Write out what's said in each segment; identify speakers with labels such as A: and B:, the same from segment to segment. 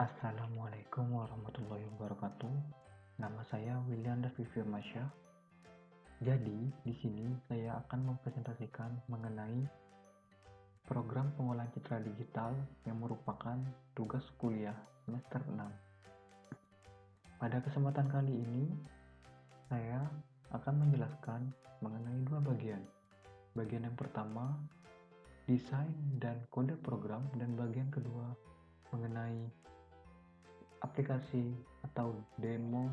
A: Assalamualaikum warahmatullahi wabarakatuh. Nama saya William Davi Firmansyah. Jadi, di sini saya akan mempresentasikan mengenai program pengolahan citra digital yang merupakan tugas kuliah semester 6. Pada kesempatan kali ini, saya akan menjelaskan mengenai dua bagian. Bagian yang pertama, desain dan kode program, dan bagian kedua mengenai aplikasi atau demo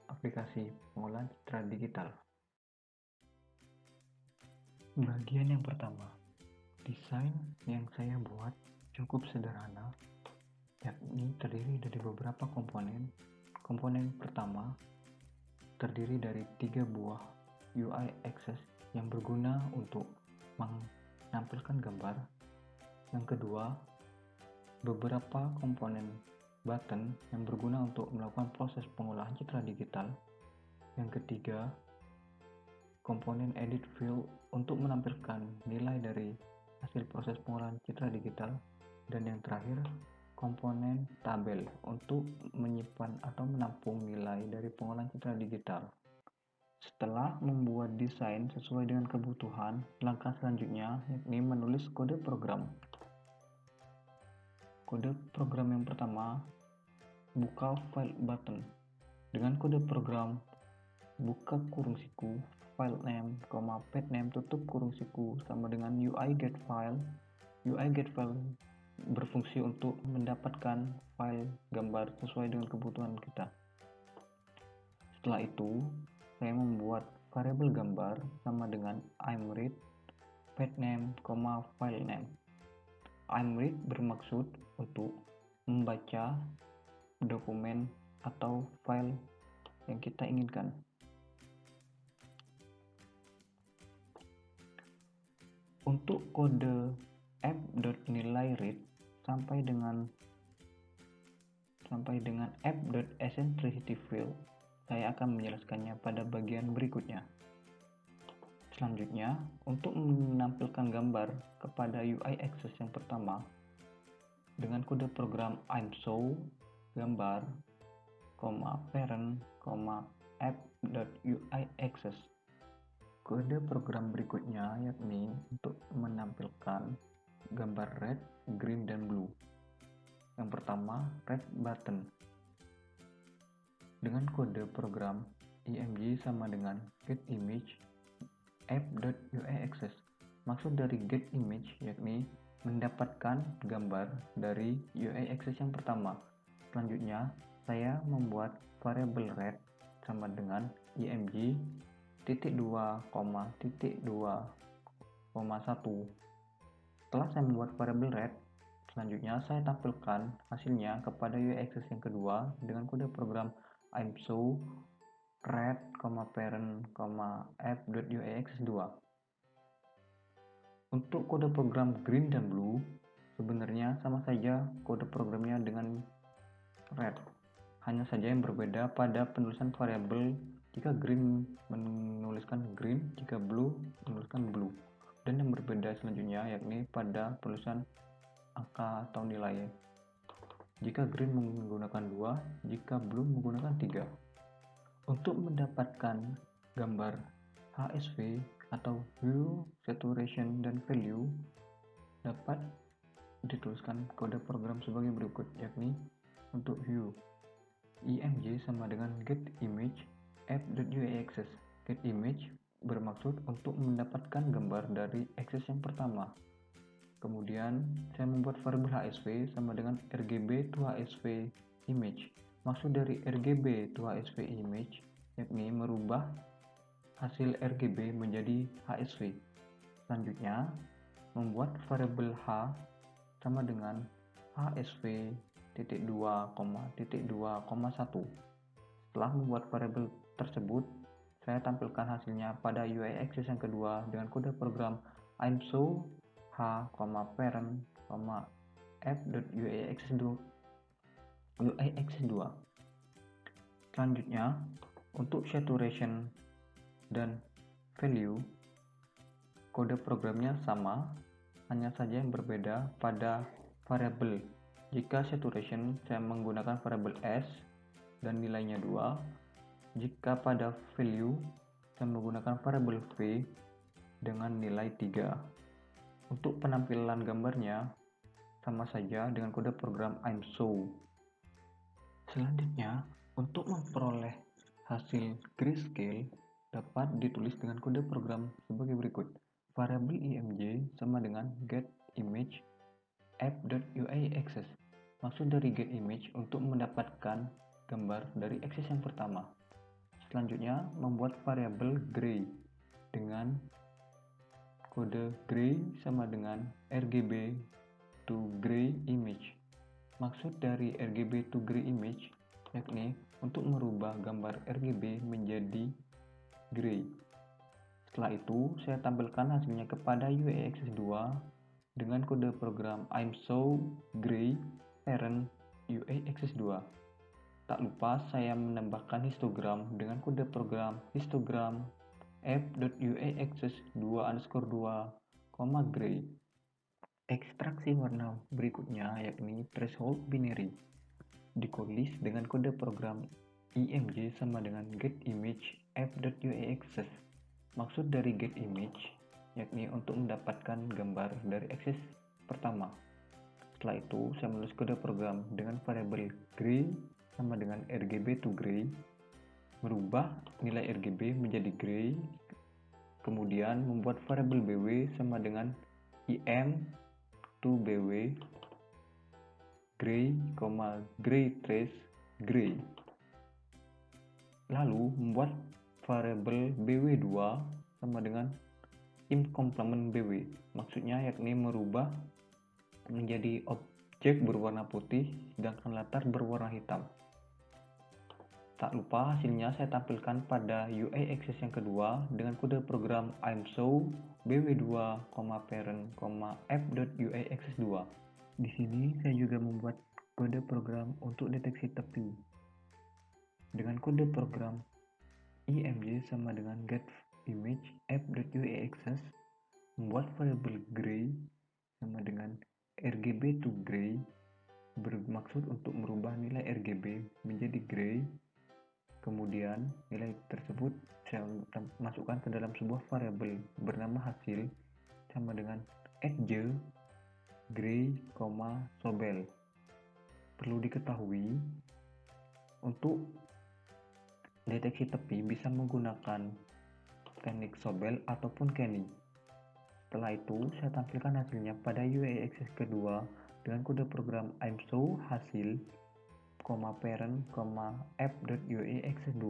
A: aplikasi pengolahan citra digital. Bagian yang pertama, desain yang saya buat cukup sederhana, yakni terdiri dari beberapa komponen. Komponen pertama terdiri dari 3 buah UI access yang berguna untuk menampilkan gambar. Yang kedua, beberapa komponen button yang berguna untuk melakukan proses pengolahan citra digital. Yang ketiga, komponen edit field untuk menampilkan nilai dari hasil proses pengolahan citra digital. Dan yang terakhir, komponen tabel untuk menyimpan atau menampung nilai dari pengolahan citra digital. Setelah membuat desain sesuai dengan kebutuhan, langkah selanjutnya yakni menulis kode program. Kode program yang pertama, buka file button. Dengan kode program buka kurung siku file name, path name, tutup kurung siku sama dengan UI get file. UI get file berfungsi untuk mendapatkan file gambar sesuai dengan kebutuhan kita. Setelah itu, saya membuat variabel gambar sama dengan imread path name, file name. Imread bermaksud untuk membaca dokumen atau file yang kita inginkan. Untuk kode f.nilaiRead sampai dengan f.eccentricityField, saya akan menjelaskannya pada bagian berikutnya. Selanjutnya, untuk menampilkan gambar kepada UI access yang pertama, dengan kode program imshow gambar, parent, f.UI access. Kode program berikutnya yakni untuk menampilkan gambar red, green, dan blue. Yang pertama, red button. Dengan kode program img sama dengan getImage f.UI access. Maksud dari getImage yakni mendapatkan gambar dari UI access yang pertama. Selanjutnya, saya membuat variabel red sama dengan img .2, .2,1. Setelah saya membuat variabel red, selanjutnya saya tampilkan hasilnya kepada UI access yang kedua dengan kode program imshow red, parent, f.UI access 2. Untuk kode program green dan blue, sebenarnya sama saja kode programnya dengan red. Hanya saja yang berbeda pada penulisan variabel. Jika green menuliskan green, jika blue menuliskan blue. Dan yang berbeda selanjutnya yakni pada tulisan angka atau nilai. Jika green menggunakan 2, jika blue menggunakan 3. Untuk mendapatkan gambar HSV atau Hue, Saturation, dan Value dapat dituliskan kode program sebagai berikut, yakni untuk Hue, img sama dengan getImage f.UI access. GetImage bermaksud untuk mendapatkan gambar dari access yang pertama. Kemudian saya membuat variabel HSV sama dengan RGB to HSV image. Maksud dari RGB to HSV image yakni merubah hasil RGB menjadi HSV. Selanjutnya, membuat variabel H sama dengan HSV .2,2,1. Setelah membuat variabel tersebut, saya tampilkan hasilnya pada UI access yang kedua dengan kode program imshow h, parent, f.UI access 2. Selanjutnya, untuk saturation dan value, kode programnya sama, hanya saja yang berbeda pada variabel. Jika saturation, saya menggunakan variabel S dan nilainya 2. Jika pada value, saya menggunakan variabel V dengan nilai 3. Untuk penampilan gambarnya, sama saja dengan kode program ImShow. Selanjutnya, untuk memperoleh hasil grayscale dapat ditulis dengan kode program sebagai berikut. Variabel img sama dengan getImage app.uiAccess. Maksud dari getImage untuk mendapatkan gambar dari akses yang pertama. Selanjutnya, membuat variabel gray dengan kode gray sama dengan rgb to gray image. Maksud dari rgb to gray image yakni untuk merubah gambar RGB menjadi gray. Setelah itu, saya tampilkan hasilnya kepada uiAccess 2 dengan kode program ImShow gray parent uiAccess 2. Tak lupa saya menambahkan histogram dengan kode program histogram app.uiAccess 2_2, gray. Ekstraksi warna berikutnya yakni threshold binary. Ditulis dengan kode program img sama dengan getImage app.uiAccess. Maksud dari getImage yakni untuk mendapatkan gambar dari akses pertama. Setelah itu, saya menulis kode program dengan variabel gray sama dengan rgb to gray, merubah nilai RGB menjadi gray, kemudian membuat variabel bw sama dengan im to bw gray, gray trace gray. Lalu membuat variabel bw2 sama dengan imComplement bw, maksudnya yakni merubah menjadi objek berwarna putih sedangkan latar berwarna hitam. Tak lupa hasilnya saya tampilkan pada uiAccess yang kedua dengan kode program ImShow bw2, parent, app.uiAccess 2. Di sini saya juga membuat kode program untuk deteksi tepi dengan kode program img sama dengan getImage app.uiAccess, membuat variabel gray sama dengan rgb to gray, bermaksud untuk merubah nilai RGB menjadi gray. Kemudian nilai tersebut saya masukkan ke dalam sebuah variabel bernama hasil sama dengan edge gray, sobel. Perlu diketahui, untuk deteksi tepi bisa menggunakan teknik sobel ataupun canning. Setelah itu, saya tampilkan hasilnya pada uiAccess kedua dengan kode program ImShow hasil, parent, app.uiAccess 2.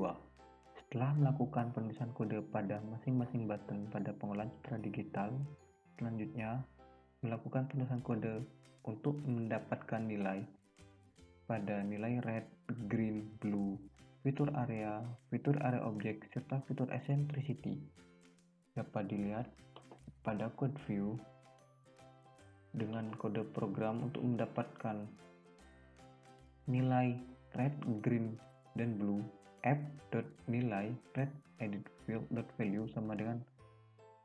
A: Setelah melakukan penulisan kode pada masing-masing button pada pengolahan citra digital, selanjutnya melakukan penulisan kode untuk mendapatkan nilai pada nilai red, green, blue, fitur area objek, serta fitur eccentricity. Dapat dilihat pada code view dengan kode program untuk mendapatkan nilai red, green, dan blue. app.nilai red edit field.value sama dengan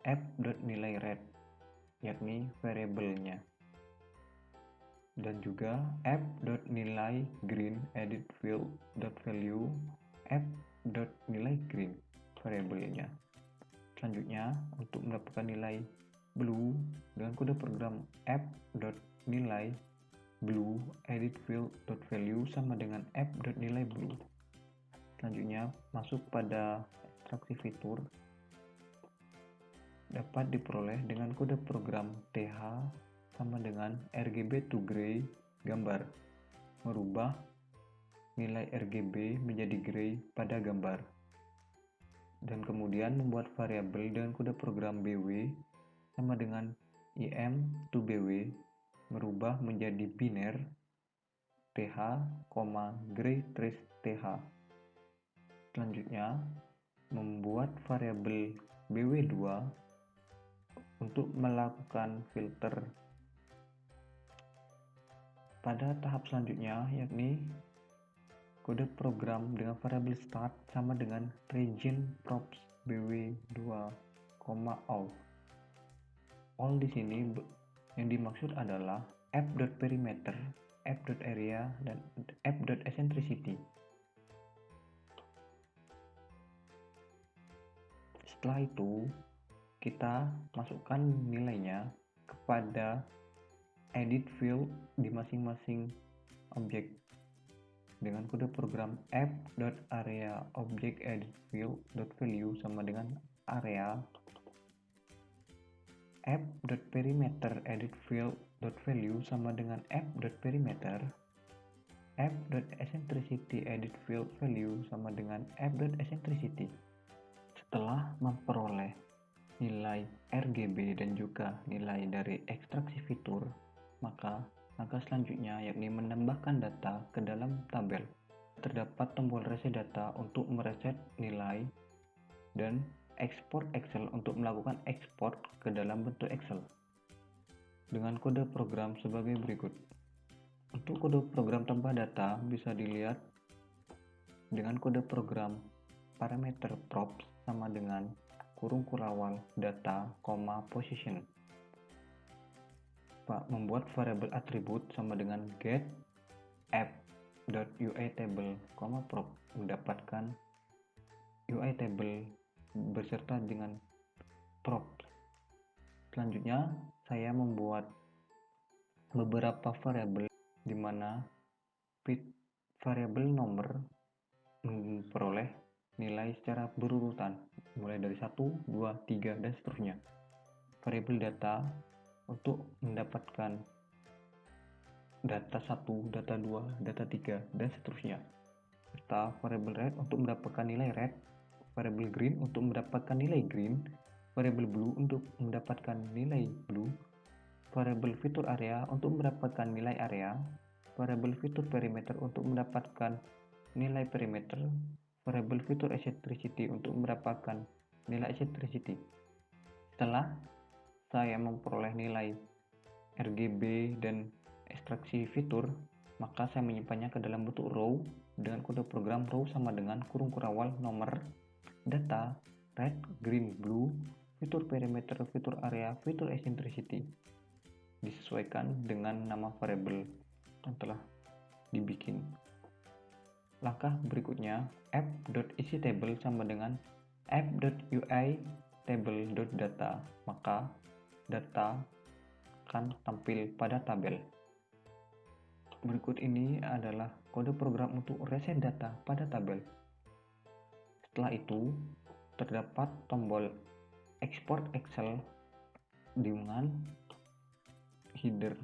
A: app.nilai red, yakni variabelnya, dan juga app.nilai green edit field.value app.nilai green variabelnya. Selanjutnya, untuk mendapatkan nilai blue dengan kode program app.nilai blue edit field.value sama dengan app.nilai blue. Selanjutnya, masuk pada ekstraksi fitur, dapat diperoleh dengan kode program th sama dengan rgb to gray gambar, merubah nilai RGB menjadi gray pada gambar, dan kemudian membuat variabel dengan kode program bw sama dengan im to bw, merubah menjadi biner th, gray trace th. Selanjutnya, membuat variabel bw2 untuk melakukan filter pada tahap selanjutnya, yakni kode program dengan variabel start sama dengan region props bw2, all. All di sini yang dimaksud adalah app.perimeter f.area dan f.eccentricity. Setelah itu kita masukkan nilainya kepada edit field di masing-masing objek dengan kode program f.area object edit field.value sama dengan area f.perimeter edit field.value sama dengan f.perimeter f.eccentricity edit field value sama dengan f.eccentricity. Setelah memperoleh nilai RGB dan juga nilai dari ekstraksi fitur, maka langkah selanjutnya yakni menambahkan data ke dalam tabel. Terdapat tombol reset data untuk mereset nilai dan ekspor Excel untuk melakukan ekspor ke dalam bentuk Excel dengan kode program sebagai berikut. Untuk kode program tambah data bisa dilihat dengan kode program parameter props sama dengan kurung kurawal data, position. Membuat variabel atribut sama dengan get app.uitable, prop mendapatkan uitable beserta dengan prop. Selanjutnya saya membuat beberapa variabel di mana variabel nomor memperoleh nilai secara berurutan mulai dari 1, 2, 3 dan seterusnya. Variabel data untuk mendapatkan data 1, data 2, data 3 dan seterusnya. Serta variabel red untuk mendapatkan nilai red, variabel green untuk mendapatkan nilai green, variabel blue untuk mendapatkan nilai blue, variabel fitur area untuk mendapatkan nilai area, variabel fitur perimeter untuk mendapatkan nilai perimeter, variabel fitur eccentricity untuk mendapatkan nilai eccentricity. Setelah saya memperoleh nilai RGB dan ekstraksi fitur, maka saya menyimpannya ke dalam bentuk row dengan kode program row sama dengan kurung kurawal nomor data red, green, blue, fitur perimeter, fitur area, fitur eccentricity, disesuaikan dengan nama variabel yang telah dibikin. Langkah berikutnya, f.isTable sama dengan f.uitable.data, maka data akan tampil pada tabel. Berikut ini adalah kode program untuk reset data pada tabel. Setelah itu, terdapat tombol export Excel dengan header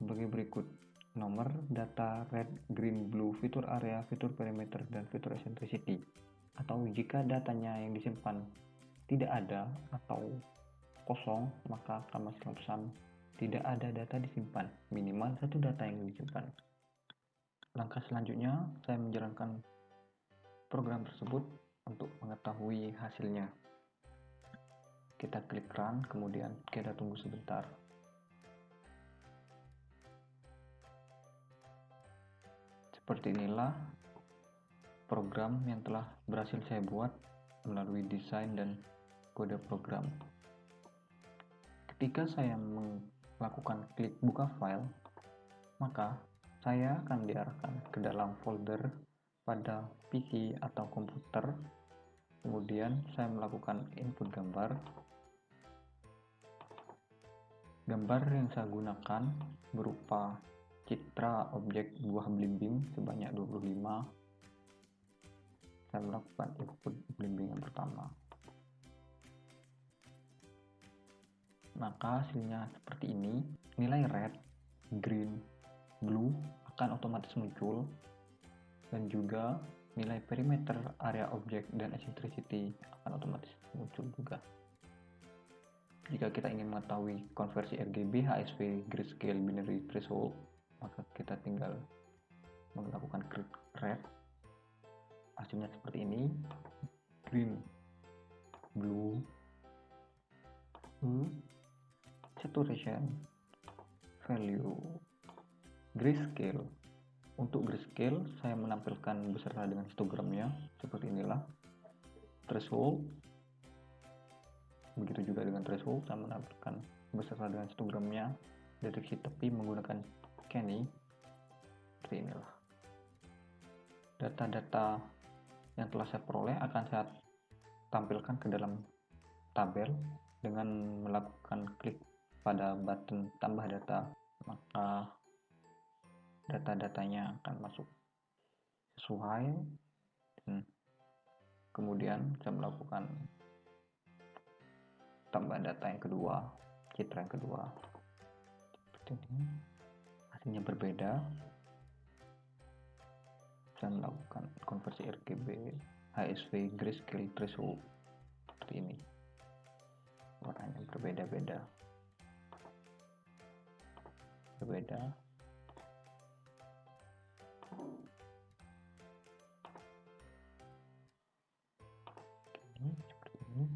A: sebagai berikut: nomor, data, red, green, blue, fitur area, fitur perimeter, dan fitur eccentricity. Atau jika datanya yang disimpan tidak ada atau kosong, maka akan masukkan pesan tidak ada data disimpan, minimal satu data yang disimpan. Langkah selanjutnya, saya menjalankan program tersebut untuk mengetahui hasilnya. Kita klik run, kemudian kita tunggu sebentar. Seperti inilah program yang telah berhasil saya buat melalui desain dan kode program. Ketika saya melakukan klik buka file, maka saya akan diarahkan ke dalam folder pada PC atau komputer. Kemudian saya melakukan input gambar. Gambar yang saya gunakan berupa citra objek buah belimbing sebanyak 25. Saya melakukan input belimbing yang pertama. Maka hasilnya seperti ini. Nilai red, green, blue akan otomatis muncul, dan juga nilai perimeter, area objek, dan eccentricity akan otomatis muncul juga. Jika kita ingin mengetahui konversi RGB, HSV, grayscale, binary threshold, maka kita tinggal melakukan klik red. Hasilnya seperti ini: green, blue, saturation, value, grayscale. Untuk grayscale saya menampilkan beserta dengan histogramnya seperti inilah. Threshold, begitu juga dengan threshold saya menampilkan beserta dengan histogramnya. Deteksi tepi menggunakan Kenny. seperti inilah. Data-data yang telah saya peroleh akan saya tampilkan ke dalam tabel dengan melakukan klik pada button tambah data, maka data-datanya akan masuk sesuai, dan kemudian saya melakukan tambah data yang kedua, citra yang kedua seperti ini, hasilnya berbeda. Saya melakukan konversi RGB, HSV, grayscale, threshold seperti ini, warnanya berbeda-beda. Seperti ini.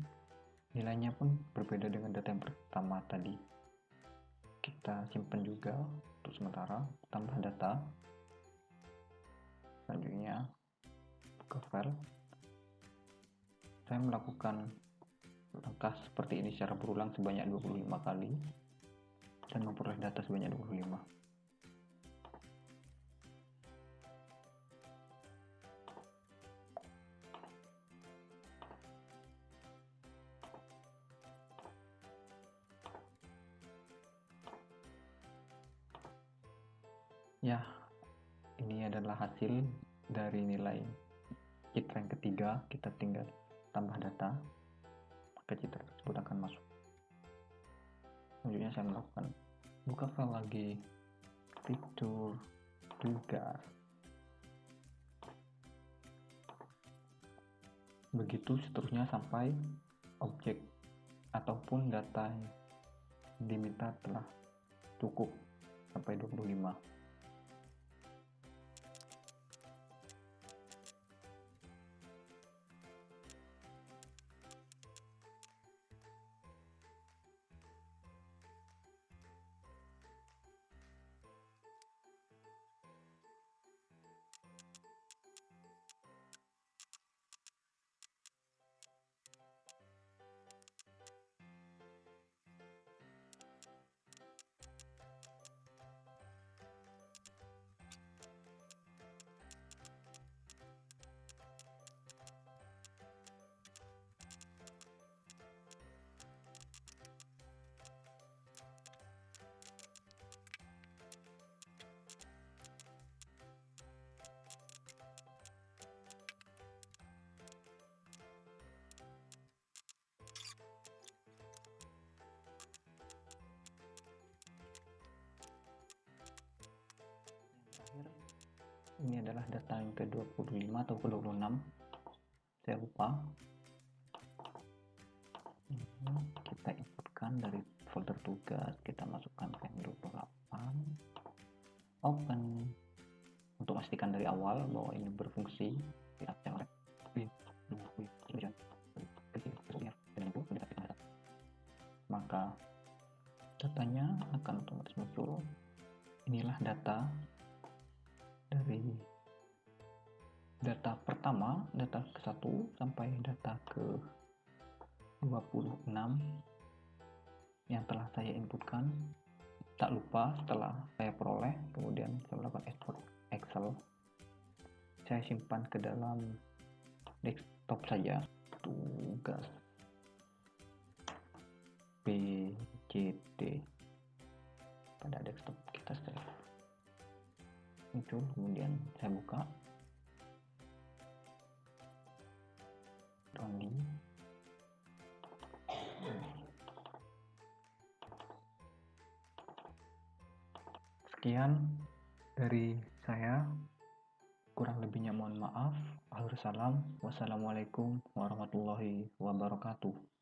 A: Nilainya pun berbeda dengan data yang pertama tadi. Kita simpan juga untuk sementara, tambah data. Selanjutnya buka file. Saya melakukan langkah seperti ini secara berulang sebanyak 25 kali dan memperoleh data sebanyak 25. Ya, ini adalah hasil dari nilai citra yang ketiga. Kita tinggal tambah data, maka citra tersebut akan masuk. Selanjutnya saya melakukan buka file lagi, fitur tugas. Begitu seterusnya sampai objek ataupun data yang diminta telah cukup sampai 25. Ini adalah data yang ke-25 atau ke-26, saya lupa. Kita inputkan dari folder tugas, kita masukkan ke yang 28, open, untuk memastikan dari awal bahwa ini berfungsi. Maka datanya akan otomatis muncul. Inilah data dari data pertama, data ke-1 sampai data ke-26 yang telah saya inputkan. Tak lupa setelah saya peroleh, kemudian saya melakukan export Excel. Saya simpan ke dalam desktop saja, tugas PJT pada desktop kita save. Muncul, kemudian saya buka Roni. Sekian dari saya, kurang lebihnya mohon maaf. Akhir salam, wassalamualaikum warahmatullahi wabarakatuh.